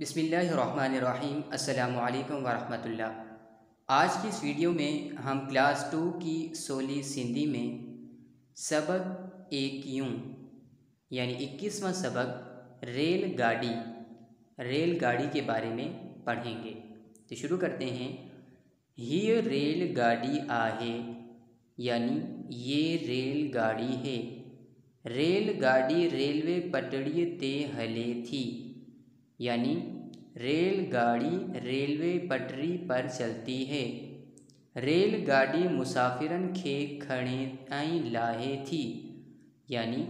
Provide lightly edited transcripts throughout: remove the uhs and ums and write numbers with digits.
बिस्मिल्लाहिर्रहमानिर्रहीम। अस्सलामु अलैकुम वरहमतुल्लाह। आज की इस वीडियो में हम क्लास 2 की सोली सिंधी में सबक एक यूं यानी 21वां सबक रेलगाड़ी के बारे में पढ़ेंगे। तो शुरू करते हैं। ये रेलगाड़ी आहे यानी ये रेलगाड़ी है। रेलगाड़ी रेलवे पटड़ी ते हले थी यानी रेलगाड़ी रेलवे पटरी पर चलती है। रेलगाड़ी मुसाफिरन खे खणे ताईं लाहे थी यानी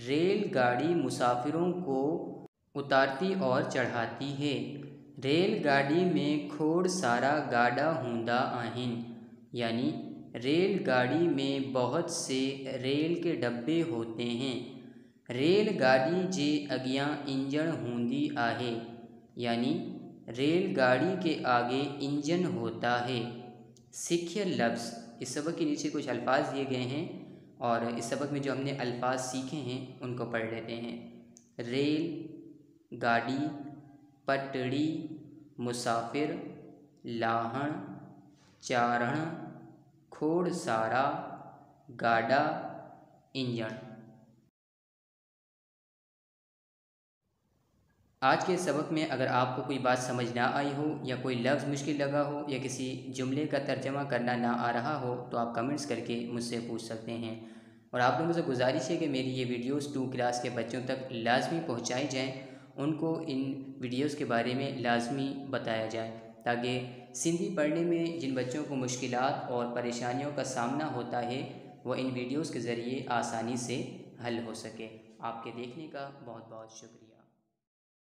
रेलगाड़ी मुसाफिरों को उतारती और चढ़ाती है। रेलगाड़ी में खोड़ सारा गाड़ा हूंदा आहिन यानी रेलगाड़ी में बहुत से रेल के डब्बे होते हैं। रेलगाड़ी जे अगियां इंजन हूंदी आहे यानी रेलगाड़ी के आगे इंजन होता है। सीखे लफ्ज़, इस सबक के नीचे कुछ अल्फाज दिए गए हैं और इस सबक में जो हमने अल्फाज सीखे हैं उनको पढ़ लेते हैं। रेल गाड़ी, पटड़ी, मुसाफिर, लाहण, चारण, खोड़ सारा, गाड़ा, इंजन। आज के सबक में अगर आपको कोई बात समझ ना आई हो या कोई लफ्ज़ मुश्किल लगा हो या किसी जुमले का तर्जमा करना ना आ रहा हो तो आप कमेंट्स करके मुझसे पूछ सकते हैं। और आप लोगों से गुजारिश है कि मेरी ये वीडियोस 2 क्लास के बच्चों तक लाजमी पहुंचाई जाएं, उनको इन वीडियोस के बारे में लाजमी बताया जाए ताकि सिंधी पढ़ने में जिन बच्चों को मुश्किलात और परेशानियों का सामना होता है वो इन वीडियोज़ के ज़रिए आसानी से हल हो सके। आपके देखने का बहुत बहुत शुक्रिया।